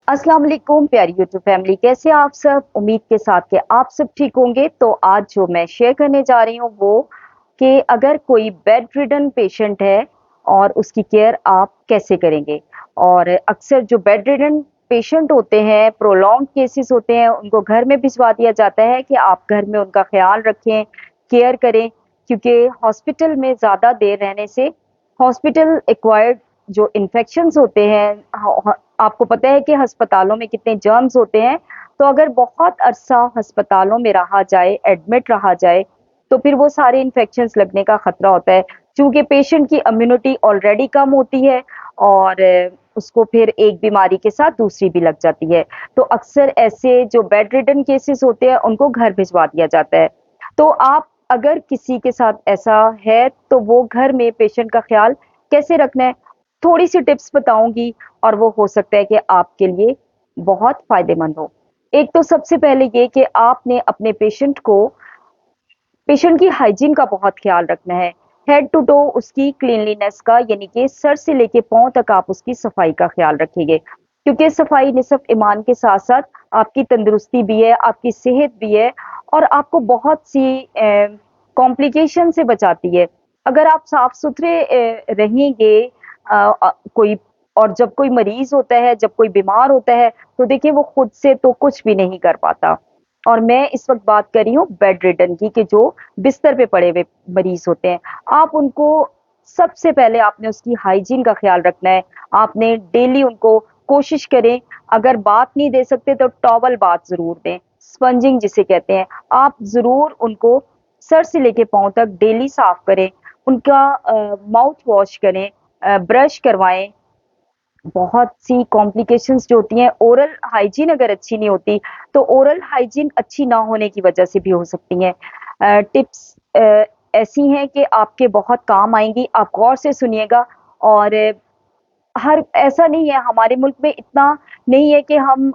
अस्सलाम वालेकुम प्यारी यूट्यूब फैमिली, कैसे आप सब। उम्मीद के साथ कि आप सब ठीक होंगे। तो आज जो मैं शेयर करने जा रही हूँ वो कि अगर कोई बेड रिडन पेशेंट है और उसकी केयर आप कैसे करेंगे। और अक्सर जो बेड रिडन पेशेंट होते हैं, प्रोलॉन्ग केसेस होते हैं, उनको घर में भिजवा दिया जाता है कि आप घर में उनका ख्याल रखें, केयर करें, क्योंकि हॉस्पिटल में ज़्यादा देर रहने से हॉस्पिटल एक्वायर्ड जो इन्फेक्शंस होते हैं, आपको पता है कि अस्पतालों में कितने जर्म्स होते हैं। तो अगर बहुत अरसा अस्पतालों में रहा जाए, एडमिट रहा जाए, तो फिर वो सारे इन्फेक्शंस लगने का खतरा होता है, क्योंकि पेशेंट की इम्यूनिटी ऑलरेडी कम होती है और उसको फिर एक बीमारी के साथ दूसरी भी लग जाती है। तो अक्सर ऐसे जो बेड रिडन केसेस होते हैं उनको घर भिजवा दिया जाता है। तो आप अगर किसी के साथ ऐसा है तो वो घर में पेशेंट का ख्याल कैसे रखना है, थोड़ी सी टिप्स बताऊंगी और वो हो सकता है कि आपके लिए बहुत फायदेमंद हो। एक तो सबसे पहले ये कि आपने अपने पेशेंट की हाइजीन का बहुत ख्याल रखना है। हेड टू टो उसकी क्लीनलीनेस का, यानी कि सर से लेके पांव तक आप उसकी सफाई का ख्याल रखेंगे, क्योंकि सफाई निसफ ईमान के साथ साथ आपकी तंदुरुस्ती भी है, आपकी सेहत भी है और आपको बहुत सी कॉम्प्लिकेशन से बचाती है। अगर आप साफ सुथरे रहेंगे, कोई और जब कोई मरीज होता है, जब कोई बीमार होता है, तो देखिए वो खुद से तो कुछ भी नहीं कर पाता। और मैं इस वक्त बात कर रही हूँ बेड रिडन की, कि जो बिस्तर पे पड़े हुए मरीज होते हैं। आप उनको सबसे पहले आपने उसकी हाइजीन का ख्याल रखना है। आपने डेली उनको कोशिश करें, अगर बात नहीं दे सकते तो टॉवल बात जरूर दें, स्पंजिंग जिसे कहते हैं। आप जरूर उनको सर से लेके पांव तक डेली साफ करें, उनका माउथ वॉश करें, ब्रश करवाएं। बहुत सी कॉम्प्लिकेशंस जो होती हैं, ओरल हाइजीन अगर अच्छी नहीं होती तो ओरल हाइजीन अच्छी ना होने की वजह से भी हो सकती हैं। टिप्स ऐसी हैं कि आपके बहुत काम आएंगी, आप गौर से सुनिएगा। और हर ऐसा नहीं है, हमारे मुल्क में इतना नहीं है कि हम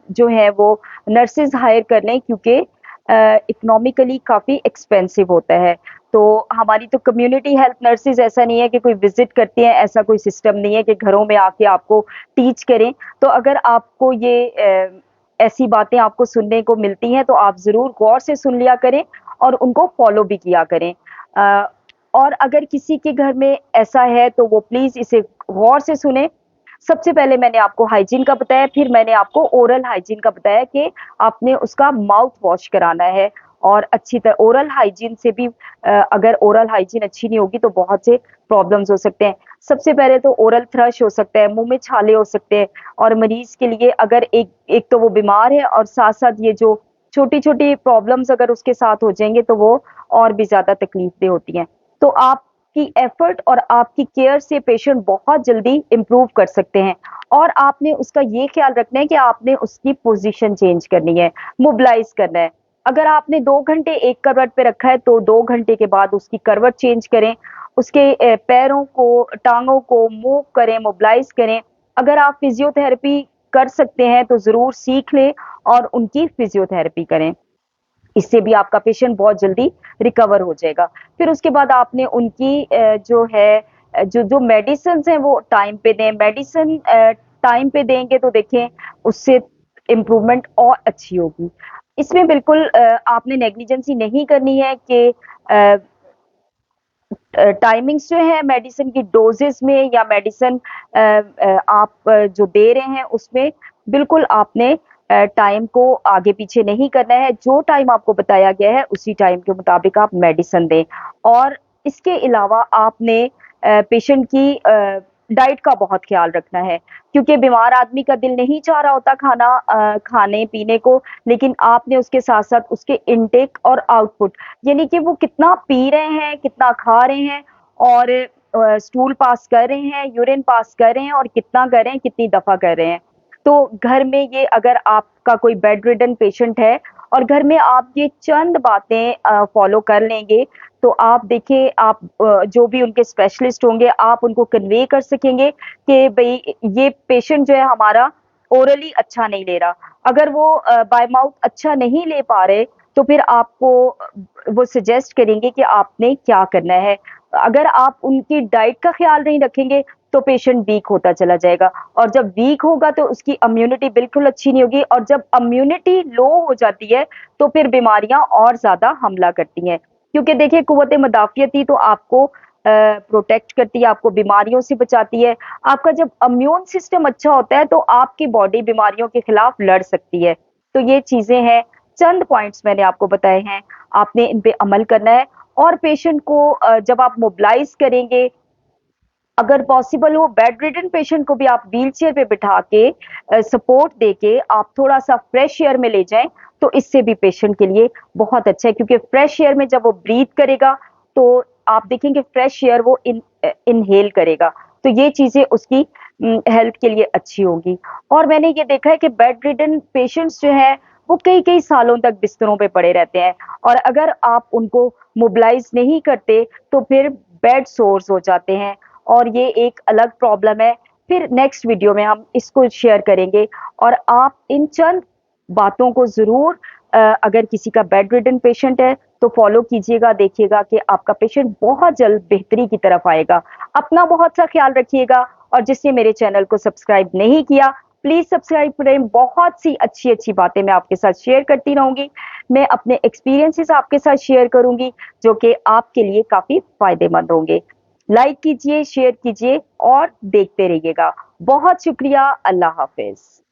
जो है वो नर्सेज हायर कर लें, क्योंकि इकोनॉमिकली काफ़ी एक्सपेंसिव होता है। तो हमारी तो कम्युनिटी हेल्थ नर्सेज ऐसा नहीं है कि कोई विजिट करती हैं, ऐसा कोई सिस्टम नहीं है कि घरों में आके आपको टीच करें। तो अगर आपको ये ऐसी बातें आपको सुनने को मिलती हैं तो आप ज़रूर गौर से सुन लिया करें और उनको फॉलो भी किया करें। अ, और अगर किसी के घर में ऐसा है तो वो प्लीज़ इसे गौर से सुने। सबसे पहले मैंने आपको हाइजीन का बताया, फिर मैंने आपको ओरल हाइजीन का बताया कि आपने उसका माउथ वॉश कराना है। और अच्छी तरह ओरल हाइजीन से भी अगर ओरल हाइजीन अच्छी नहीं होगी तो बहुत से प्रॉब्लम्स हो सकते हैं। सबसे पहले तो ओरल थ्रश हो सकता है, मुंह में छाले हो सकते हैं। और मरीज के लिए अगर एक एक तो वो बीमार है और साथ साथ ये जो छोटी छोटी प्रॉब्लम्स अगर उसके साथ हो जाएंगे तो वो और भी ज्यादा तकलीफ दे होती हैं। तो आपकी एफर्ट और आपकी केयर से पेशेंट बहुत जल्दी इम्प्रूव कर सकते हैं। और आपने उसका ये ख्याल रखना है कि आपने उसकी पोजीशन चेंज करनी है, मोबिलाइज करना है। अगर आपने 2 घंटे एक करवट पे रखा है तो 2 घंटे के बाद उसकी करवट चेंज करें, उसके पैरों को, टांगों को मूव करें, मोबिलाइज करें। अगर आप फिजियोथेरेपी कर सकते हैं तो जरूर सीख लें और उनकी फिजियोथेरेपी करें। इससे भी आपका पेशेंट बहुत जल्दी रिकवर हो जाएगा। फिर उसके बाद आपने उनकी जो है जो जो मेडिसिन हैं वो टाइम पे दें। मेडिसिन टाइम पे देंगे तो देखें उससे इम्प्रूवमेंट और अच्छी होगी। इसमें बिल्कुल आपने नेग्लिजेंसी नहीं करनी है कि टाइमिंग्स जो है मेडिसिन की डोजेस में या मेडिसिन आप जो दे रहे हैं उसमें बिल्कुल आपने टाइम को आगे पीछे नहीं करना है। जो टाइम आपको बताया गया है उसी टाइम के मुताबिक आप मेडिसिन दें। और इसके अलावा आपने पेशेंट की डाइट का बहुत ख्याल रखना है, क्योंकि बीमार आदमी का दिल नहीं चाह रहा होता खाना खाने पीने को, लेकिन आपने उसके साथ साथ उसके इनटेक और आउटपुट, यानी कि वो कितना पी रहे हैं, कितना खा रहे हैं और स्टूल पास कर रहे हैं, यूरिन पास कर रहे हैं और कितना कर रहे हैं, कितनी दफा कर रहे हैं। तो घर में ये अगर आपका कोई बेड रिडन पेशेंट है और घर में आप ये चंद बातें फॉलो कर लेंगे तो आप देखिए, आप जो भी उनके स्पेशलिस्ट होंगे आप उनको कन्वे कर सकेंगे कि भाई ये पेशेंट जो है हमारा ओरली अच्छा नहीं ले रहा। अगर वो बाय माउथ अच्छा नहीं ले पा रहे तो फिर आपको वो सजेस्ट करेंगे कि आपने क्या करना है। अगर आप उनकी डाइट का ख्याल नहीं रखेंगे तो पेशेंट वीक होता चला जाएगा और जब वीक होगा तो उसकी इम्यूनिटी बिल्कुल अच्छी नहीं होगी और जब इम्यूनिटी लो हो जाती है तो फिर बीमारियां और ज़्यादा हमला करती हैं। क्योंकि देखिए कुव्वत मदाफ़ियत ही तो आपको प्रोटेक्ट करती है, आपको बीमारियों से बचाती है। आपका जब इम्यून सिस्टम अच्छा होता है तो आपकी बॉडी बीमारियों के खिलाफ लड़ सकती है। तो ये चीज़ें हैं, चंद पॉइंट्स मैंने आपको बताए हैं, आपने इन पे अमल करना है और पेशेंट को जब आप मोबिलाइज़ करेंगे, अगर पॉसिबल हो बेड रिडन पेशेंट को भी आप व्हीलचेयर पे बिठा के सपोर्ट देके आप थोड़ा-सा फ्रेश एयर में ले जाएँ, तो इससे भी पेशेंट के लिए बहुत अच्छा है क्योंकि फ्रेश एयर में जब वो ब्रीथ करेगा, तो आप देखेंगे फ्रेश एयर वो इन्हेल करेगा। तो ये चीज़ें उसकी हेल्थ के लिए अच्छी होंगी और मैंने ये देखा है कि बेड रिडन पेशेंट्स जो हैं, वो कई-कई सालों तक बिस्तरों पे पड़े रहते हैं और अगर आप उनको मोबिलाइज़ नहीं करते, तो फिर बेड सोर्स हो जाते हैं और ये एक अलग प्रॉब्लम है। फिर नेक्स्ट वीडियो में हम इसको शेयर करेंगे और आप इन चंद बातों को ज़रूर अगर किसी का बेड रिडन पेशेंट है, तो फ़ॉलो कीजिएगा, देखिएगा कि आपका पेशेंट बहुत जल्द बेहतरी की तरफ आएगा। अपना बहुत-सा ख़्याल रखिएगा और जिसने मेरे चैनल को सब्सक्राइब नहीं किया, प्लीज़ सब्सक्राइब करें। बहुत सी अच्छी-अच्छी बातें मैं आपके साथ शेयर करती रहूँगी। मैं अपने एक्सपीरियंसेस आपके साथ शेयर करूँगी, जो कि आपके लिए काफ़ी फ़ायदेमंद होंगे। लाइक कीजिए, शेयर कीजिए और देखते रहिएगा। बहुत शुक्रिया, अल्लाह हाफ़िज़।